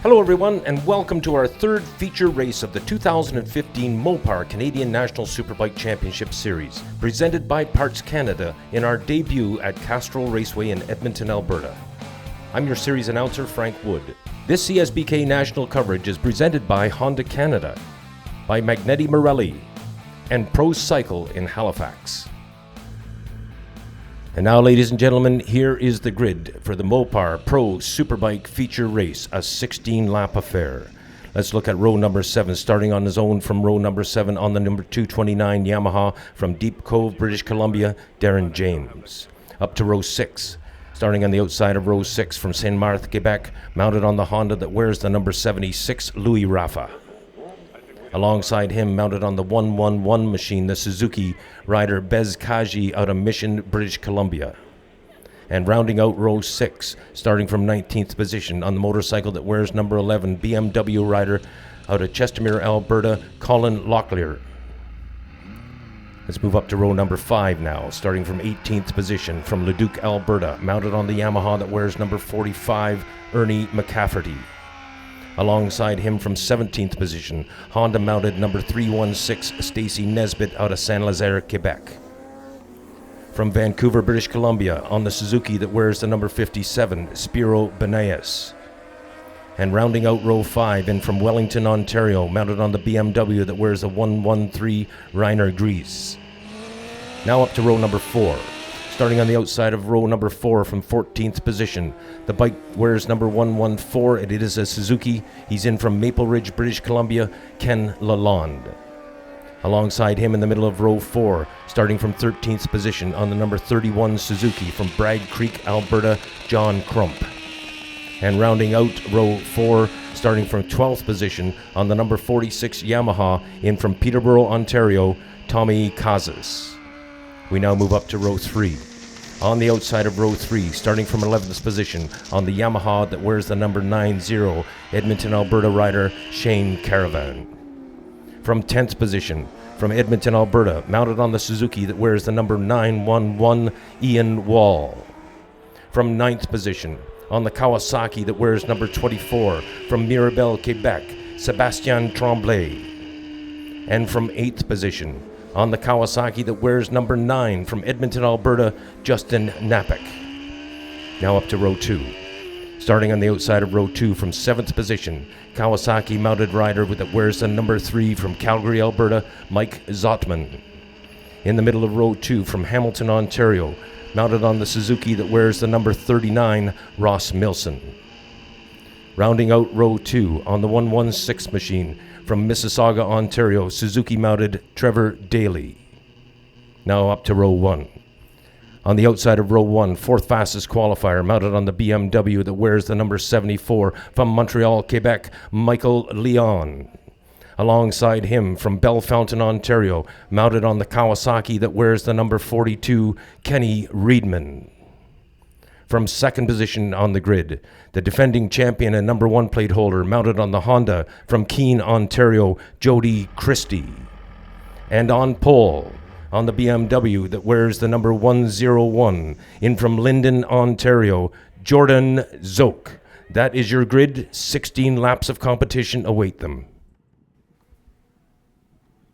Hello everyone, and welcome to our third feature race of the 2015 Mopar Canadian National Superbike Championship Series, presented by Parts Canada in our debut at Castrol Raceway in Edmonton, Alberta. I'm your series announcer, Frank Wood. This CSBK national coverage is presented by Honda Canada, by Magneti Marelli, and Pro Cycle in Halifax. And now, ladies and gentlemen, here is the grid for the Mopar Pro Superbike feature race, a 16-lap affair. Let's look at row number 7, starting on his own from row number 7 on the number 229 Yamaha from Deep Cove, British Columbia, Darren James. Up to row 6, starting on the outside of row 6 from Saint-Marthe, Quebec, mounted on the Honda that wears the number 76, Louis Rafa. Alongside him, mounted on the 111 machine, the Suzuki rider Bez Kaji out of Mission, British Columbia. And rounding out row 6, starting from 19th position on the motorcycle that wears number 11, BMW rider out of Chestermere, Alberta, Colin Locklear. Let's move up to row number 5 now, starting from 18th position from Leduc, Alberta, mounted on the Yamaha that wears number 45, Ernie McCafferty. Alongside him from 17th position, Honda mounted number 316, Stacy Nesbitt out of Saint-Lazare, Quebec. From Vancouver, British Columbia, on the Suzuki that wears the number 57, Spiro Benaes. And rounding out row 5, in from Wellington, Ontario, mounted on the BMW that wears the 113, Rainer Gries. Now up to row number 4. Starting on the outside of row number 4 from 14th position. The bike wears number 114, and it is a Suzuki. He's in from Maple Ridge, British Columbia, Ken Lalonde. Alongside him in the middle of row 4, starting from 13th position on the number 31 Suzuki from Bragg Creek, Alberta, John Crump. And rounding out row 4, starting from 12th position on the number 46 Yamaha, in from Peterborough, Ontario, Tommy Kazas. We now move up to row 3. On the outside of row 3, starting from 11th position, on the Yamaha that wears the number 90, Edmonton, Alberta rider Shane Caravan. From 10th position, from Edmonton, Alberta, mounted on the Suzuki that wears the number 911, Ian Wall. From 9th position, on the Kawasaki that wears number 24, from Mirabel, Quebec, Sébastien Tremblay. And from 8th position, on the Kawasaki that wears number 9 from Edmonton, Alberta, Justin Napik. Now up to row 2. Starting on the outside of row 2 from 7th position, Kawasaki mounted rider that wears the number 3 from Calgary, Alberta, Mike Zotman. In the middle of row 2 from Hamilton, Ontario, mounted on the Suzuki that wears the number 39, Ross Milson. Rounding out row 2 on the 116 machine, from Mississauga, Ontario, Suzuki mounted Trevor Daly. Now up to row 1. On the outside of row 1, 4th fastest qualifier, mounted on the BMW that wears the number 74, from Montreal, Quebec, Michael Leon. Alongside him, from Bellefontaine, Ontario, mounted on the Kawasaki that wears the number 42, Kenny Reedman. From 2nd position on the grid, the defending champion and number 1 plate holder, mounted on the Honda from Keene, Ontario, Jody Christie. And on pole, on the BMW that wears the number 101, in from Linden, Ontario, Jordan Zoke. That is your grid. 16 laps of competition await them.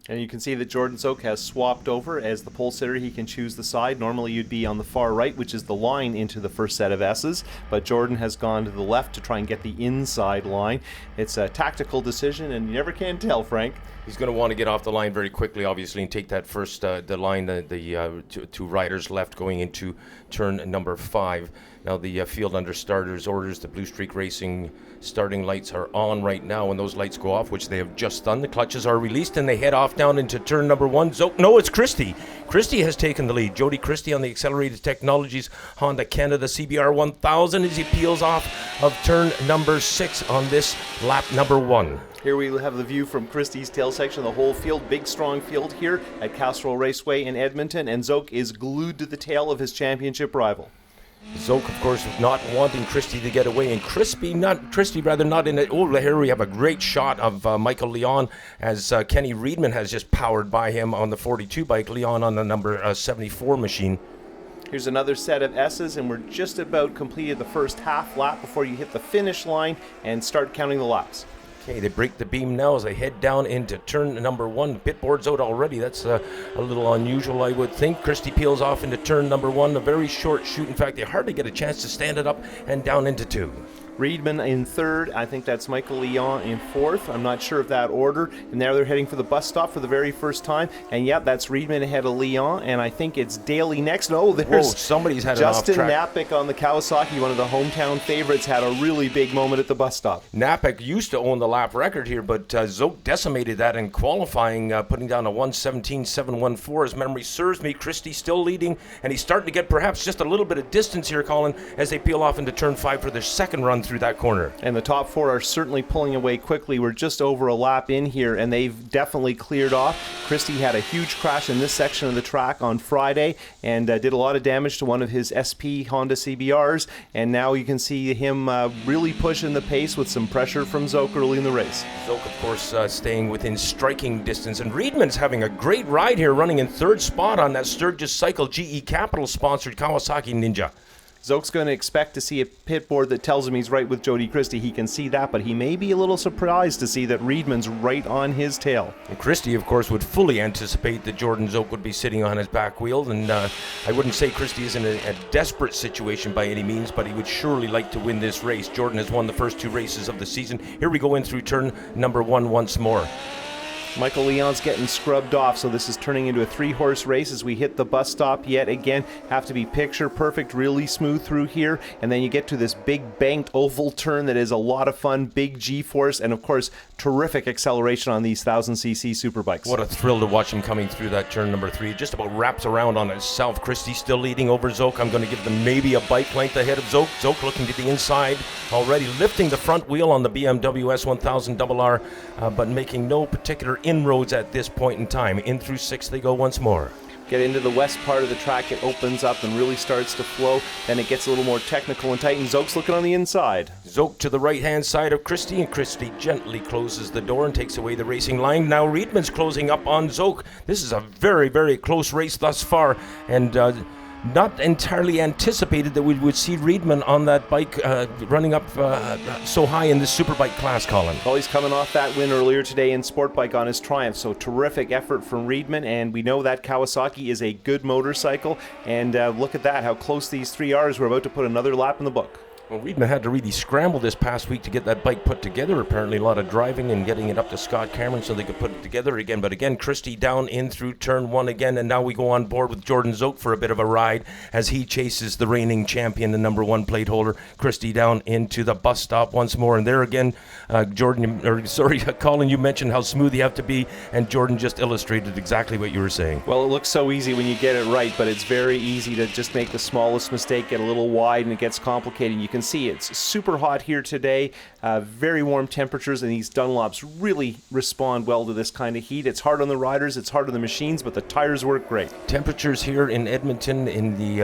And you can see that Jordan Zoke has swapped over. As the pole sitter, he can choose the side. Normally you'd be on the far right, which is the line into the first set of S's, but Jordan has gone to the left to try and get the inside line. It's a tactical decision, and you never can tell, Frank. He's going to want to get off the line very quickly, obviously, and take that first, the line, the two riders left going into turn number 5. Now the field under starters orders, the Blue Streak Racing starting lights are on right now. When those lights go off, which they have just done, the clutches are released and they head off down into turn number 1. No, it's Christie. Christie has taken the lead. Jody Christie on the Accelerated Technologies Honda Canada CBR 1000 as he peels off of turn number 6 on this lap number 1. Here we have the view from Christie's tail section, the whole field, big strong field here at Castrol Raceway in Edmonton, and Zoke is glued to the tail of his championship rival. Zoke, of course, not wanting Christie to get away, and Christie not in it. Oh, here we have a great shot of Michael Leon as Kenny Reedman has just powered by him on the 42 bike, Leon on the number 74 machine. Here's another set of S's, and we're just about completed the first half lap before you hit the finish line and start counting the laps. Okay, they break the beam now as they head down into turn number 1. Pit board's out already. That's a little unusual, I would think. Christie peels off into turn number 1, a very short shoot. In fact, they hardly get a chance to stand it up and down into 2. Reedman in third. I think that's Michael Leon in fourth. I'm not sure of that order. And now they're heading for the bus stop for the very first time. And yeah, that's Reedman ahead of Leon. And I think it's Daly next. No, there's somebody's had Justin an off track. Knapik on the Kawasaki, one of the hometown favorites, had a really big moment at the bus stop. Knapik used to own the lap record here, but Zoke decimated that in qualifying, putting down a 1:17.714. As memory serves me, Christie still leading, and he's starting to get perhaps just a little bit of distance here, Colin, as they peel off into turn 5 for their second run through that corner. And the top 4 are certainly pulling away quickly. We're just over a lap in here, and they've definitely cleared off. Christie had a huge crash in this section of the track on Friday and did a lot of damage to one of his SP Honda CBRs, and now you can see him really pushing the pace with some pressure from Zoke early in the race. Zoke, of course, staying within striking distance, and Reedman's having a great ride here, running in third spot on that Sturgis Cycle GE Capital-sponsored Kawasaki Ninja. Zoke's going to expect to see a pit board that tells him he's right with Jody Christie. He can see that, but he may be a little surprised to see that Reedman's right on his tail. And Christie, of course, would fully anticipate that Jordan Zoke would be sitting on his back wheel, and I wouldn't say Christie is in a desperate situation by any means, but he would surely like to win this race. Jordan has won the first 2 races of the season. Here we go in through turn number 1 once more. Michael Leon's getting scrubbed off, so this is turning into a 3-horse race as we hit the bus stop yet again. Have to be picture perfect, really smooth through here, and then you get to this big banked oval turn that is a lot of fun, big G-force, and of course, terrific acceleration on these 1000cc Superbikes. What a thrill to watch him coming through that turn number 3. It just about wraps around on itself. Christie still leading over Zoke. I'm going to give them maybe a bike length ahead of Zoke. Zoke looking to the inside, already lifting the front wheel on the BMW S1000RR, but making no particular inroads at this point in time. In through 6 they go once more. Get into the west part of the track, it opens up and really starts to flow. Then it gets a little more technical and tight, and Zoke's looking on the inside. Zoke to the right-hand side of Christie, and Christie gently closes the door and takes away the racing line. Now Reedman's closing up on Zoke. This is a very, very close race thus far, and not entirely anticipated that we would see Reedman on that bike running up so high in this Superbike class, Colin. Well, he's coming off that win earlier today in Sportbike on his Triumph, so terrific effort from Reedman, and we know that Kawasaki is a good motorcycle, and look at that, how close these 3 are as we're about to put another lap in the book. Well, Reedman had to really scramble this past week to get that bike put together. Apparently a lot of driving and getting it up to Scott Cameron so they could put it together again. But again, Christie down in through turn 1 again, and now we go on board with Jordan Zoke for a bit of a ride as he chases the reigning champion, the number 1 plate holder. Christie down into the bus stop once more, and there again, Colin, you mentioned how smooth you have to be, and Jordan just illustrated exactly what you were saying. Well, it looks so easy when you get it right, but it's very easy to just make the smallest mistake, get a little wide, and it gets complicated. You can see it's super hot here today, very warm temperatures, and these Dunlops really respond well to this kind of heat. It's hard on the riders, it's hard on the machines, but the tires work great. Temperatures here in Edmonton in the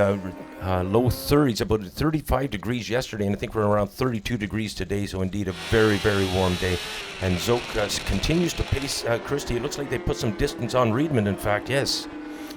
low 30s, about 35 degrees yesterday, and I think we're around 32 degrees today, so indeed a very, very warm day. And Zoke continues to pace Christie. It looks like they put some distance on Reedman, in fact, yes.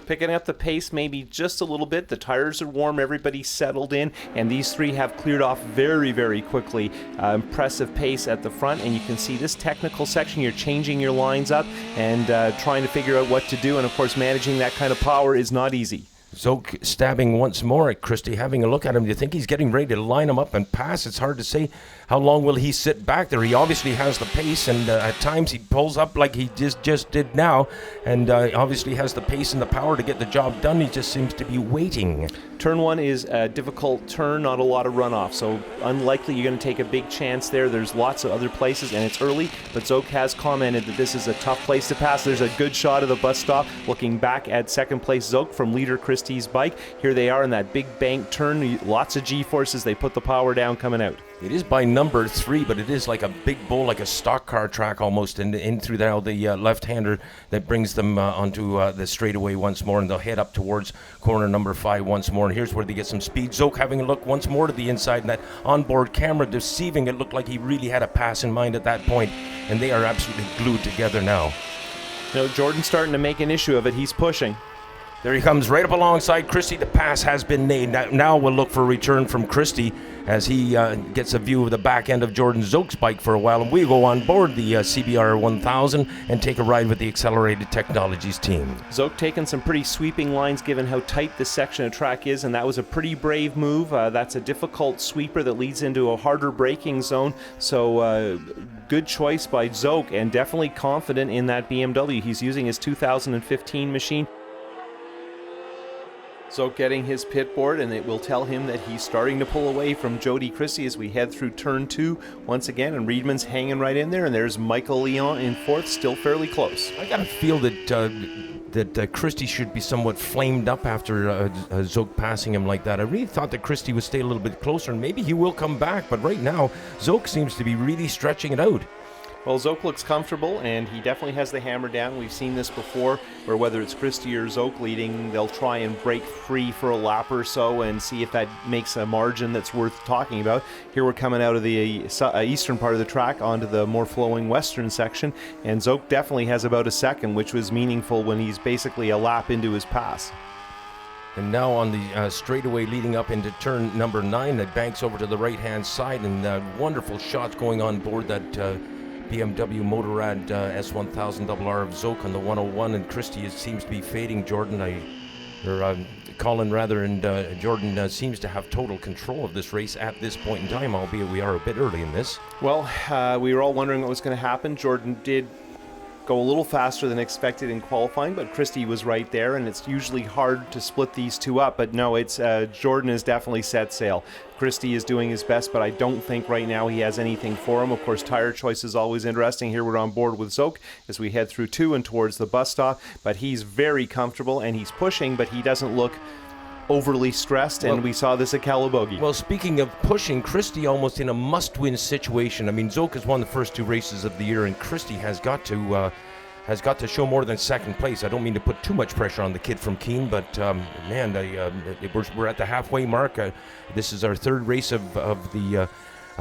Picking up the pace maybe just a little bit. The tires are warm, everybody's settled in, and these 3 have cleared off very, very quickly. Impressive pace at the front, and you can see this technical section, you're changing your lines up and trying to figure out what to do, and of course managing that kind of power is not easy. Zoke stabbing once more at Christie, having a look at him. Do you think he's getting ready to line him up and pass? It's hard to say. How long will he sit back there? He obviously has the pace, and at times he pulls up like he just did now, and obviously has the pace and the power to get the job done. He just seems to be waiting. Turn 1 is a difficult turn, not a lot of runoff, so unlikely you're going to take a big chance there. There's lots of other places, and it's early, but Zoke has commented that this is a tough place to pass. There's a good shot of the bus stop, looking back at second place Zoke from leader Christie's bike. Here they are in that big bank turn, lots of G-forces. They put the power down coming out. It is by number 3, but it is like a big bowl, like a stock car track almost, and in through now the left-hander that brings them onto the straightaway once more, and they'll head up towards corner number 5 once more, and here's where they get some speed. Zoke having a look once more to the inside, and that onboard camera deceiving. It looked like he really had a pass in mind at that point, and they are absolutely glued together now. You know, Jordan's starting to make an issue of it. He's pushing. There he comes right up alongside Christie. The pass has been made. Now we'll look for a return from Christie as he gets a view of the back end of Jordan Zoke's bike for a while. And we go on board the CBR 1000 and take a ride with the Accelerated Technologies team. Zoke taking some pretty sweeping lines given how tight this section of track is, and that was a pretty brave move. That's a difficult sweeper that leads into a harder braking zone. So good choice by Zoke, and definitely confident in that BMW. He's using his 2015 machine. Zoke getting his pit board, and it will tell him that he's starting to pull away from Jody Christie as we head through turn 2 once again, and Reedman's hanging right in there, and there's Michael Leon in 4th, still fairly close. I got a feel that Christie should be somewhat flamed up after Zoke passing him like that. I really thought that Christie would stay a little bit closer, and maybe he will come back, but right now Zoke seems to be really stretching it out. Well, Zoke looks comfortable, and he definitely has the hammer down. We've seen this before, where whether it's Christie or Zoke leading, they'll try and break free for a lap or so and see if that makes a margin that's worth talking about. Here we're coming out of the eastern part of the track onto the more flowing western section, and Zoke definitely has about a second, which was meaningful when he's basically a lap into his pass. And now on the straightaway leading up into turn number 9, that banks over to the right-hand side, and wonderful shots going on board that BMW Motorrad S1000RR of Zoke on the 101, and Christie seems to be fading. Colin rather, and Jordan seems to have total control of this race at this point in time, albeit we are a bit early in this. Well, we were all wondering what was going to happen. Jordan did go a little faster than expected in qualifying, but Christie was right there, and it's usually hard to split these two up, but no, it's Jordan has definitely set sail. Christie is doing his best, but I don't think right now he has anything for him. Of course, tire choice is always interesting. Here we're on board with Zoke as we head through 2 and towards the bus stop, but he's very comfortable and he's pushing, but he doesn't look overly stressed, and we saw this at Calabogie. Well, speaking of pushing, Christie almost in a must-win situation. I mean, Zoke has won the first 2 races of the year, and Christie has got to show more than second place. I don't mean to put too much pressure on the kid from Keene, but man, we're at the halfway mark. This is our 3rd race of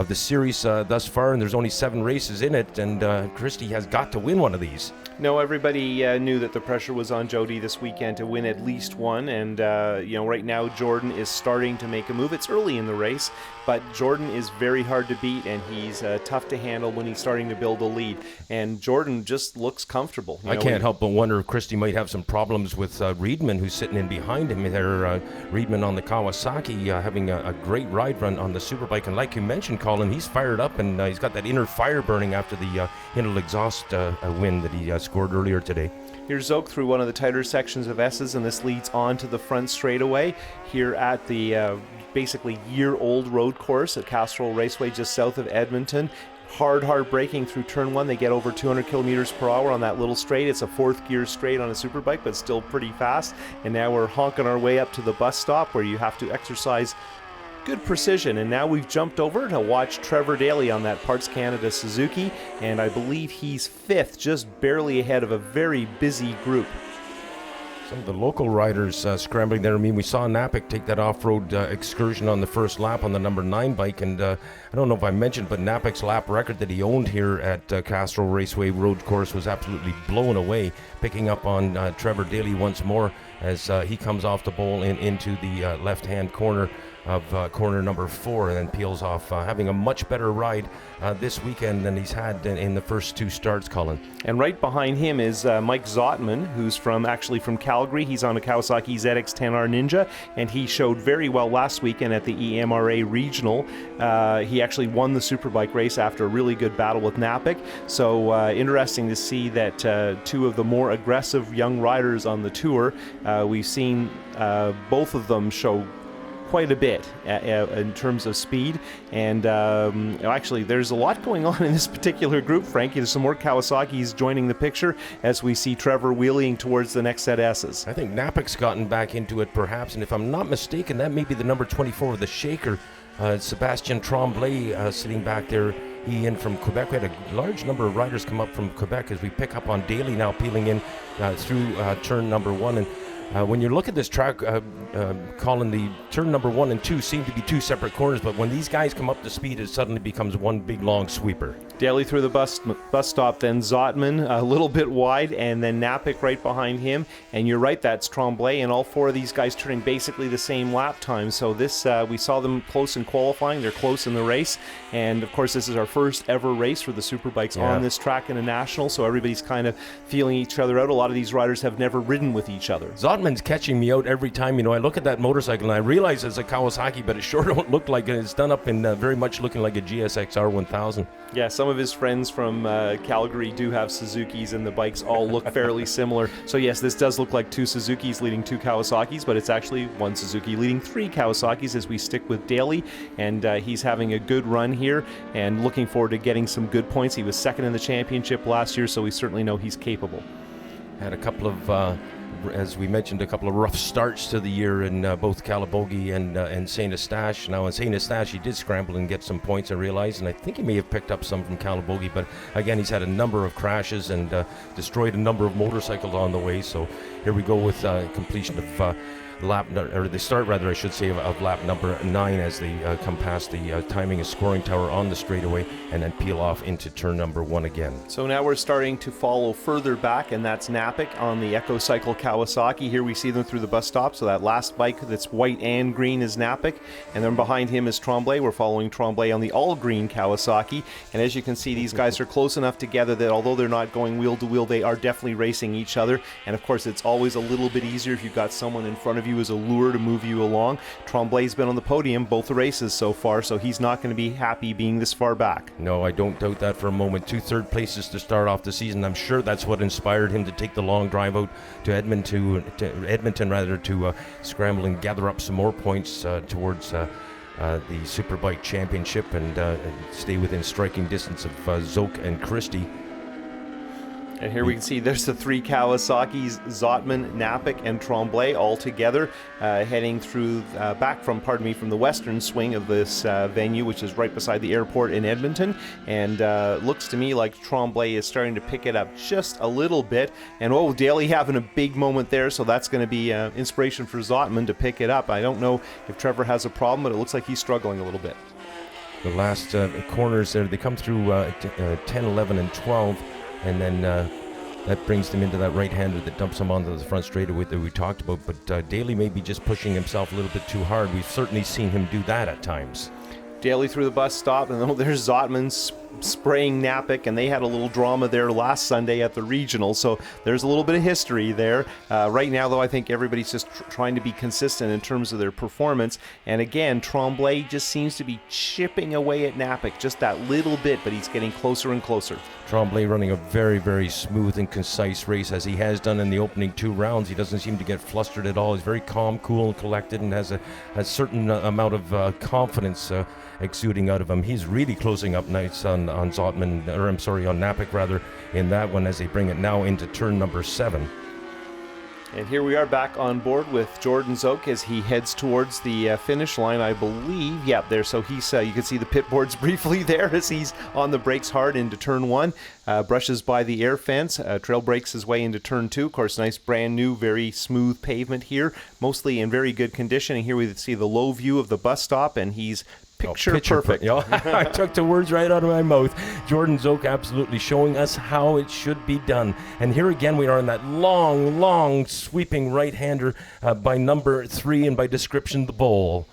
the series thus far, and there's only 7 races in it, and Christie has got to win one of these. No, everybody knew that the pressure was on Jody this weekend to win at least one, and right now Jordan is starting to make a move. It's early in the race, but Jordan is very hard to beat, and he's tough to handle when he's starting to build a lead, and Jordan just looks comfortable. I can't help but wonder if Christie might have some problems with Reedman, who's sitting in behind him there. Reedman on the Kawasaki having a great ride run on the Superbike, and like you mentioned, Colin, he's fired up, and he's got that inner fire burning after the Intel exhaust win that he scored earlier today. Here's Zoke through one of the tighter sections of S's, and this leads on to the front straightaway here at the basically year-old road course at Castrol Raceway just south of Edmonton. Hard braking through turn 1. They get over 200 kilometers per hour on that little straight. It's a 4th gear straight on a Superbike, but still pretty fast. And now we're honking our way up to the bus stop where you have to exercise good precision, and now we've jumped over to watch Trevor Daly on that Parts Canada Suzuki, and I believe he's 5th, just barely ahead of a very busy group. Some of the local riders scrambling there. I mean, we saw Napik take that off-road excursion on the first lap on the number 9 bike, and I don't know if I mentioned, but Napik's lap record that he owned here at Castrol Raceway Road Course was absolutely blown away, picking up on Trevor Daly once more as he comes off the bowl into the left-hand corner of corner number 4 and then peels off, having a much better ride this weekend than he's had in the first 2 starts, Colin. And right behind him is Mike Zotman, who's actually from Calgary. He's on a Kawasaki ZX-10R Ninja, and he showed very well last weekend at the EMRA Regional. He actually won the Superbike race after a really good battle with Napik. So interesting to see that 2 of the more aggressive young riders on the tour, we've seen both of them show quite a bit in terms of speed, and actually there's a lot going on in this particular group, Frankie. There's some more Kawasaki's joining the picture as we see Trevor wheeling towards the next set S's. I think Napik's gotten back into it perhaps, and if I'm not mistaken, that may be the number 24 of the Shaker, Sebastien Tremblay, sitting back there. He in from Quebec. We had a large number of riders come up from Quebec as we pick up on Daly now peeling in through turn number 1, and When you look at this track, Colin, the turn number 1 and 2 seem to be two separate corners, but when these guys come up to speed, it suddenly becomes one big long sweeper. Daly through the bus stop, then Zotman a little bit wide, and then Napick right behind him. And you're right, that's Tremblay, and all four of these guys turning basically the same lap time. So this, we saw them close in qualifying, they're close in the race, and of course this is our first ever race for the Superbikes on this track in a national, so everybody's kind of feeling each other out. A lot of these riders have never ridden with each other. Zotman's catching me out every time. I look at that motorcycle and I realize it's a Kawasaki, but it sure don't look like it. It's done up in very much looking like a GSX-R 1000. Yeah, some of his friends from Calgary do have Suzukis, and the bikes all look fairly similar. So yes, this does look like two Suzukis leading two Kawasaki's, but it's actually one Suzuki leading three Kawasaki's as we stick with Daly, and he's having a good run here and looking forward to getting some good points. He was second in the championship last year, so we certainly know he's capable. Had a couple of, as we mentioned, a couple of rough starts to the year in both Calabogie and St. Eustache. Now in St. Eustache he did scramble and get some points, I realized, and I think he may have picked up some from Calabogie, but again he's had a number of crashes and destroyed a number of motorcycles on the way. So here we go with completion of the start rather, I should say, of lap number 9 as they come past the timing and scoring tower on the straightaway and then peel off into turn number 1 again. So now we're starting to follow further back, and that's Napick on the EcoCycle Kawasaki. Here we see them through the bus stop, so that last bike that's white and green is Napick, and then behind him is Tremblay. We're following Tremblay on the all-green Kawasaki, and as you can see, these guys are close enough together that although they're not going wheel to wheel, they are definitely racing each other, and of course it's always a little bit easier if you've got someone in front of you as a lure to move you along. Tremblay's been on the podium both the races so far, so he's not going to be happy being this far back. No, I don't doubt that for a moment. 2 third places to start off the season. I'm sure that's what inspired him to take the long drive out to Edmonton to scramble and gather up some more points towards the Superbike Championship and stay within striking distance of Zoke and Christie. And here we can see there's the 3 Kawasaki's, Zotman, Napick, and Tremblay all together, heading through back from the western swing of this venue, which is right beside the airport in Edmonton. And looks to me like Tremblay is starting to pick it up just a little bit. And Daly having a big moment there, so that's going to be inspiration for Zotman to pick it up. I don't know if Trevor has a problem, but it looks like he's struggling a little bit. The last corners there, they come through 10, 11, and 12. And then that brings them into that right-hander that dumps them onto the front straightaway that we talked about. But Daly may be just pushing himself a little bit too hard. We've certainly seen him do that at times. Daly through the bus stop, and there's Zotman spraying Napick, and they had a little drama there last Sunday at the regional, so there's a little bit of history there. Right now, though, I think everybody's just trying to be consistent in terms of their performance, and again, Tremblay just seems to be chipping away at Napick just that little bit, but he's getting closer and closer. Tremblay running a very, very smooth and concise race, as he has done in the opening 2 rounds. He doesn't seem to get flustered at all. He's very calm, cool, and collected, and has a certain amount of confidence exuding out of him. He's really closing up nice on Zotman, or I'm sorry, on Napick rather, in that one as they bring it now into turn number 7. And here we are back on board with Jordan Zoke as he heads towards the finish line, I believe. Yeah, there. So he's, you can see the pit boards briefly there as he's on the brakes hard into turn 1. Brushes by the air fence, trail brakes his way into turn 2. Of course, nice brand new, very smooth pavement here, mostly in very good condition. And here we see the low view of the bus stop, and he's picture perfect. I took the words right out of my mouth. Jordan Zoke absolutely showing us how it should be done. And here again we are in that long, long sweeping right-hander by number 3 and by description the Bowl.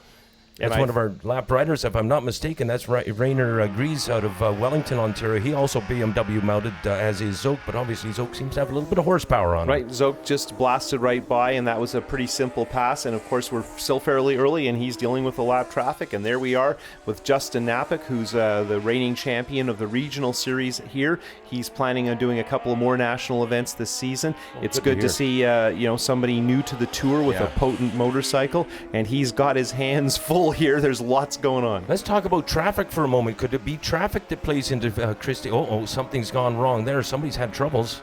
That's one of our lap riders, if I'm not mistaken. That's Rainer Gries out of Wellington, Ontario. He also BMW mounted, as is Zoke, but obviously Zoke seems to have a little bit of horsepower on him. Right, Zoke just blasted right by, and that was a pretty simple pass. And of course, we're still fairly early, and he's dealing with the lap traffic. And there we are with Justin Napick, who's the reigning champion of the regional series here. He's planning on doing a couple of more national events this season. It's good to see somebody new to the tour with a potent motorcycle, and he's got his hands full here. There's lots going on. Let's talk about traffic for a moment. Could it be traffic that plays into Christie? Something's gone wrong there. Somebody's had troubles.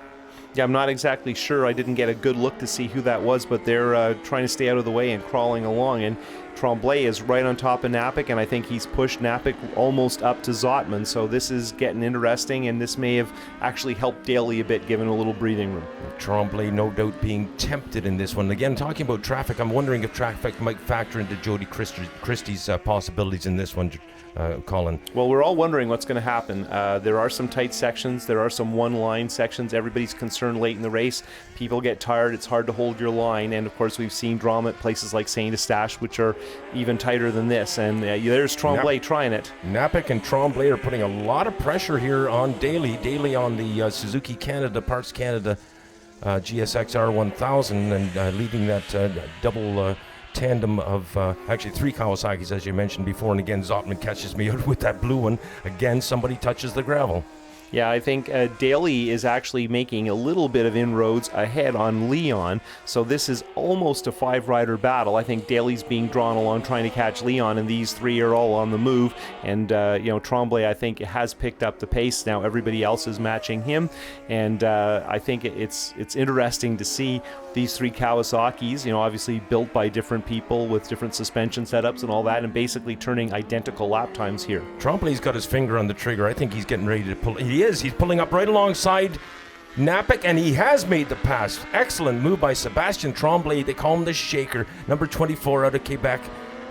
Yeah, I'm not exactly sure. I didn't get a good look to see who that was, but they're trying to stay out of the way and crawling along. And Tremblay is right on top of Napic, and I think he's pushed Napic almost up to Zotman. So this is getting interesting, and this may have actually helped Daly a bit, given a little breathing room. Tremblay, no doubt, being tempted in this one. Again, talking about traffic, I'm wondering if traffic might factor into Jody Christie's possibilities in this one, Colin. Well, we're all wondering what's going to happen. There are some tight sections. There are some one-line sections. Everybody's concerned late in the race. People get tired. It's hard to hold your line. And, of course, we've seen drama at places like Saint Eustache, which are even tighter than this. And there's Tremblay trying it. Napic and Tremblay are putting a lot of pressure here on Daly. Daly on the Suzuki Canada, Parts Canada GSX-R 1000, and leading that double tandem of actually 3 Kawasaki's, as you mentioned before. And again, Zotman catches me out with that blue one. Again, somebody touches the gravel. Yeah, I think Daly is actually making a little bit of inroads ahead on Leon, so this is almost a 5-rider battle. I think Daly's being drawn along trying to catch Leon, and these 3 are all on the move. And Tremblay, I think, has picked up the pace. Now everybody else is matching him, and I think it's interesting to see these 3 Kawasaki's, obviously built by different people with different suspension setups and all that, and basically turning identical lap times here. Tremblay's got his finger on the trigger. I think he's getting ready to pull. He's pulling up right alongside Napic, and he has made the pass. Excellent move by Sebastian Tremblay. They call him the Shaker, number 24 out of Quebec.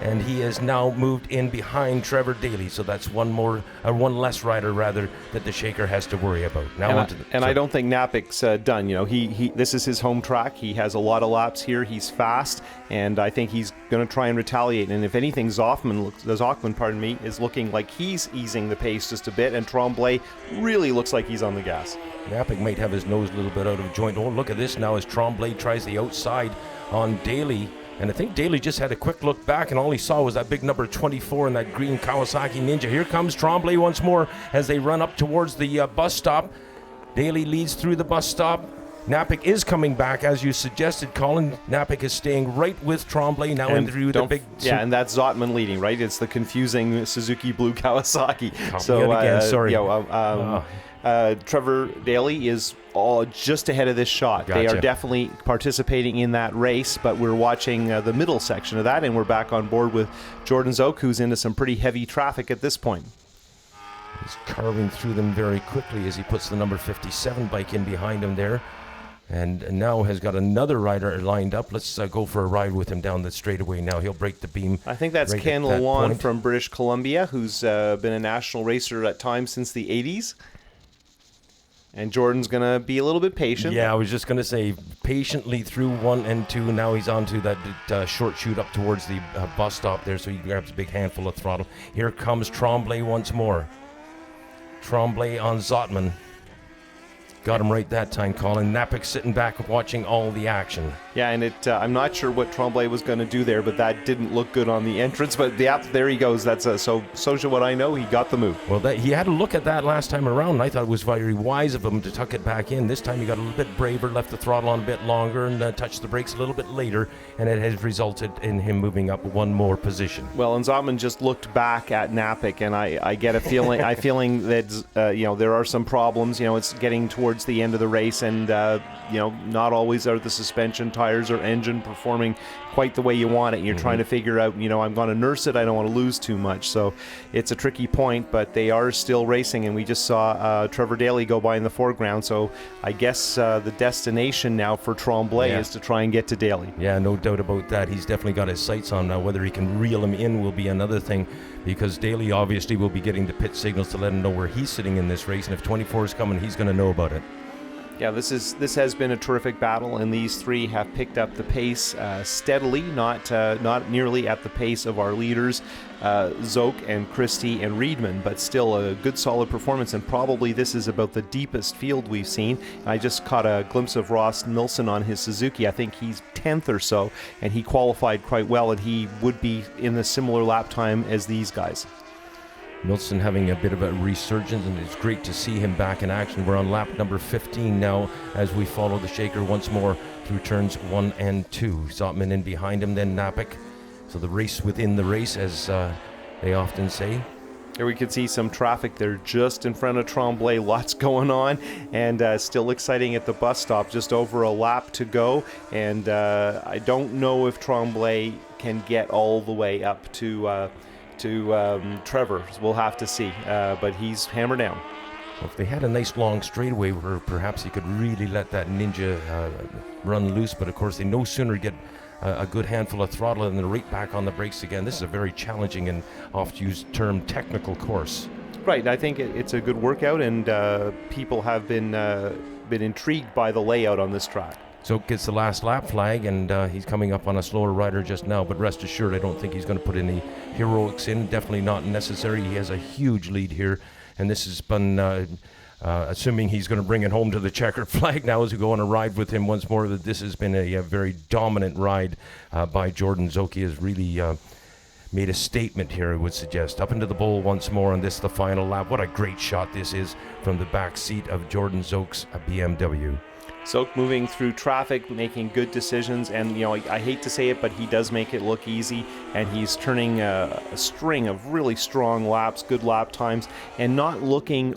And he has now moved in behind Trevor Daly, so that's one less rider rather that the Shaker has to worry about. Now I don't think Napic's done. This is his home track. He has a lot of laps here. He's fast, and I think he's going to try and retaliate. And if anything, Zotman, is looking like he's easing the pace just a bit, and Tremblay really looks like he's on the gas. Napic might have his nose a little bit out of joint. Oh, look at this now as Tremblay tries the outside on Daly. And I think Daly just had a quick look back, and all he saw was that big number 24 in that green Kawasaki Ninja. Here comes Tremblay once more as they run up towards the bus stop. Daly leads through the bus stop. Napic is coming back, as you suggested, Colin. Napic is staying right with Tremblay now in through the big... Yeah, and that's Zotman leading, right? It's the confusing Suzuki Blue Kawasaki. Trevor Daly is just ahead of this shot. Gotcha. They are definitely participating in that race, but we're watching the middle section of that, and we're back on board with Jordan Zoke, who's into some pretty heavy traffic at this point. He's carving through them very quickly as he puts the number 57 bike in behind him there. And now has got another rider lined up. Let's go for a ride with him down the straightaway now. He'll break the beam. I think that's Ken Lewan from British Columbia, who's been a national racer at times since the 80s. And Jordan's going to be a little bit patient. Yeah, I was just going to say, patiently through 1 and 2. Now he's on to that short shoot up towards the bus stop there, so he grabs a big handful of throttle. Here comes Tremblay once more. Tremblay on Zotman. Got him right that time, Colin. Napic sitting back watching all the action. Yeah, and I'm not sure what Tremblay was going to do there, but that didn't look good on the entrance. But there he goes. That's so what I know, he got the move. Well, he had a look at that last time around, and I thought it was very wise of him to tuck it back in. This time he got a little bit braver, left the throttle on a bit longer, and touched the brakes a little bit later, and it has resulted in him moving up one more position. Well, and Zotman just looked back at Napic, and I get a feeling, that there are some problems. It's getting towards the end of the race, and not always are the suspension, tires, or engine performing quite the way you want it. You're trying to figure out, I'm going to nurse it. I don't want to lose too much. So it's a tricky point, but they are still racing, and we just saw Trevor Daly go by in the foreground. So I guess the destination now for Tremblay is to try and get to Daly. Yeah, no doubt about that. He's definitely got his sights on now. Whether he can reel him in will be another thing, because Daly obviously will be getting the pit signals to let him know where he's sitting in this race, and if 24 is coming, he's going to know about it. Yeah, this has been a terrific battle, and these 3 have picked up the pace steadily, not nearly at the pace of our leaders, Zoke and Christie and Reedman, but still a good solid performance, and probably this is about the deepest field we've seen. I just caught a glimpse of Ross Nilsson on his Suzuki. I think he's 10th or so, and he qualified quite well, and he would be in a similar lap time as these guys. Nilsson having a bit of a resurgence, and it's great to see him back in action. We're on lap number 15 now as we follow the Shaker once more through turns 1 and 2. Zotman in behind him, then Napic. So the race within the race, as they often say. Here we can see some traffic there just in front of Tremblay. Lots going on, and still exciting at the bus stop. Just over a lap to go, and I don't know if Tremblay can get all the way up to Trevor. We'll have to see, but he's hammered down. Well, if they had a nice long straightaway where perhaps he could really let that Ninja run loose, but of course they no sooner get a good handful of throttle and they're right back on the brakes again. This is a very challenging and oft-used term, technical course. Right, I think it's a good workout, and people have been intrigued by the layout on this track. So gets the last lap flag, and he's coming up on a slower rider just now, but rest assured I don't think he's going to put any heroics in. Definitely not necessary. He has a huge lead here, and this has been assuming he's going to bring it home to the checkered flag now as we go on a ride with him once more. That this has been a very dominant ride by Jordan Zoke. He has really made a statement here, I would suggest. Up into the bowl once more on this, the final lap. What a great shot this is from the back seat of Jordan Zoke's BMW. Zoke moving through traffic, making good decisions, and I hate to say it, but he does make it look easy, and he's turning a string of really strong laps, good lap times, and not looking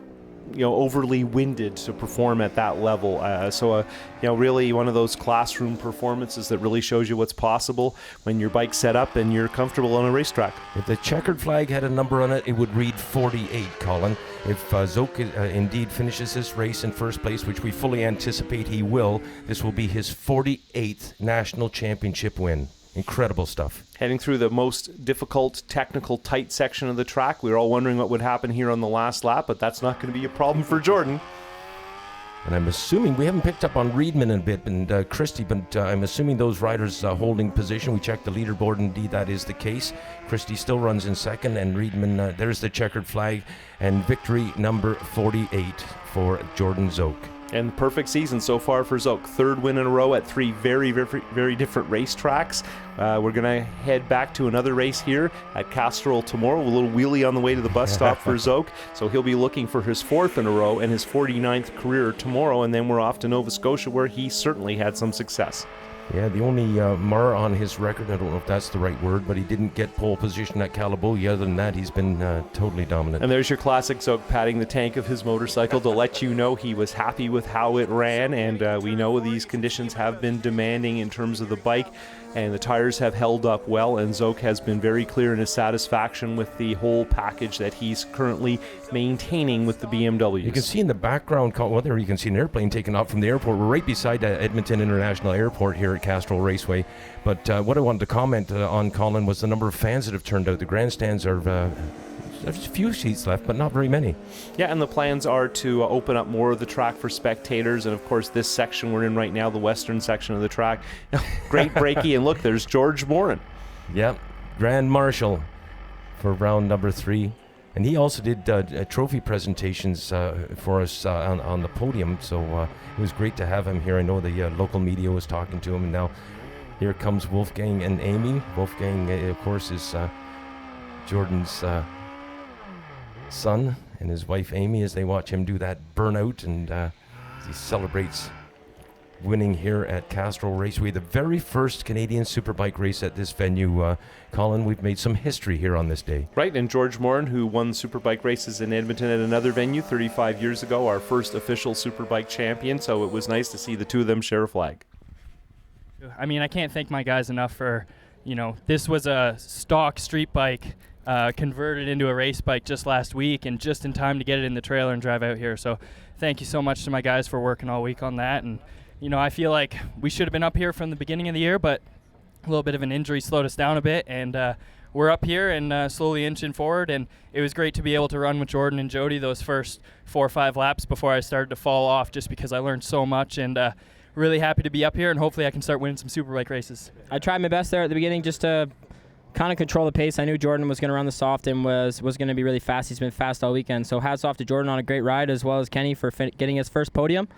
overly winded to perform at that level. So really one of those classroom performances that really shows you what's possible when your bike's set up and you're comfortable on a racetrack. If the checkered flag had a number on it, it would read 48, Colin. If Zoke indeed finishes this race in first place, which we fully anticipate he will, this will be his 48th national championship win. Incredible stuff. Heading through the most difficult, technical, tight section of the track. We were all wondering what would happen here on the last lap, but that's not going to be a problem for Jordan. And I'm assuming, we haven't picked up on Reedman a bit and Christie, but I'm assuming those riders holding position. We checked the leaderboard, indeed that is the case. Christie still runs in second, and Reedman, there's the checkered flag, and victory number 48 for Jordan Zoke. And perfect season so far for Zoke. Third win in a row at three very, very, very different racetracks. We're going to head back to another race here at Castrol tomorrow. A little wheelie on the way to the bus stop for Zoke. So he'll be looking for his fourth in a row and his 49th career tomorrow. And then we're off to Nova Scotia, where he certainly had some success. Yeah, the only mar on his record, I don't know if that's the right word, but he didn't get pole position at Calabogie. Other than that, he's been totally dominant. And there's your classic Zoke patting the tank of his motorcycle to let you know he was happy with how it ran. And we know these conditions have been demanding in terms of the bike, and the tires have held up well, and Zoke has been very clear in his satisfaction with the whole package that he's currently maintaining with the BMW. You can see in the background, well, there you can see an airplane taking off from the airport. We're right beside Edmonton International Airport here at Castrol Raceway. But what I wanted to comment on, Colin, was the number of fans that have turned out. The grandstands are... there's a few seats left, but not very many. Yeah, and the plans are to open up more of the track for spectators. And, of course, this section we're in right now, the western section of the track. Great breaky. And, look, there's George Moran. Yep, Grand Marshal for round number 3. And he also did trophy presentations for us on the podium. So it was great to have him here. I know the local media was talking to him. And now here comes Wolfgang and Amy. Wolfgang, of course, is Jordan's... son and his wife Amy, as they watch him do that burnout, and he celebrates winning here at Castrol Raceway, the very first Canadian Superbike race at this venue. Colin, we've made some history here on this day. Right, and George Moran, who won Superbike races in Edmonton at another venue 35 years ago, our first official Superbike champion, so it was nice to see the two of them share a flag. I mean, I can't thank my guys enough for, this was a stock street bike converted into a race bike just last week, and just in time to get it in the trailer and drive out here. So thank you so much to my guys for working all week on that. And I feel like we should have been up here from the beginning of the year, but a little bit of an injury slowed us down a bit, and we're up here and slowly inching forward. And it was great to be able to run with Jordan and Jody those first 4 or 5 laps before I started to fall off, just because I learned so much. And really happy to be up here, and hopefully I can start winning some Superbike races. I tried my best there at the beginning just to kind of control the pace. I knew Jordan was going to run the soft and was going to be really fast. He's been fast all weekend. So hats off to Jordan on a great ride, as well as Kenny for getting his first podium.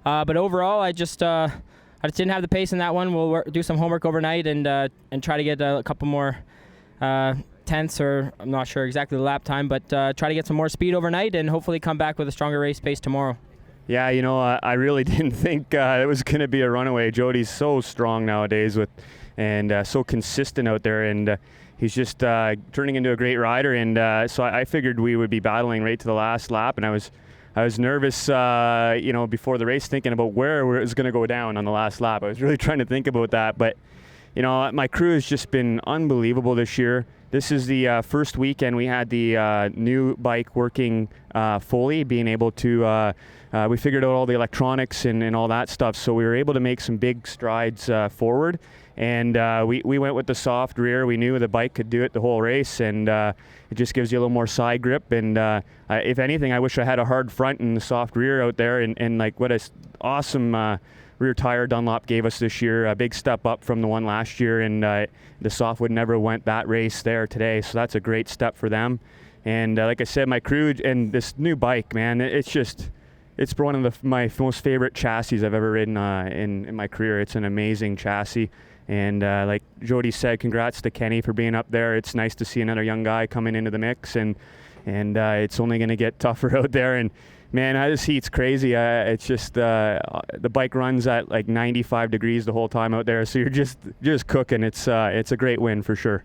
But overall, I just didn't have the pace in that one. We'll do some homework overnight and try to get a couple more tenths, or I'm not sure exactly the lap time, but try to get some more speed overnight and hopefully come back with a stronger race pace tomorrow. Yeah, I really didn't think it was going to be a runaway. Jody's so strong nowadays with and so consistent out there, and he's just turning into a great rider. And so I figured we would be battling right to the last lap, and I was nervous, before the race, thinking about where it was going to go down on the last lap. I was really trying to think about that, but my crew has just been unbelievable this year. This is the first weekend we had the new bike working fully, being able to, we figured out all the electronics and all that stuff, so we were able to make some big strides forward. And we went with the soft rear. We knew the bike could do it the whole race, and it just gives you a little more side grip. And if anything, I wish I had a hard front and the soft rear out there, and like what a awesome rear tire Dunlop gave us this year, a big step up from the one last year, and the softwood never went that race there today, so that's a great step for them. And like I said, my crew and this new bike, man, it's one of my most favorite chassis I've ever ridden in my career. It's an amazing chassis, and like Jody said, congrats to Kenny for being up there. It's nice to see another young guy coming into the mix, and it's only going to get tougher out there. And man, this heat's crazy. It's just the bike runs at like 95 degrees the whole time out there, so you're just cooking. It's a great win for sure.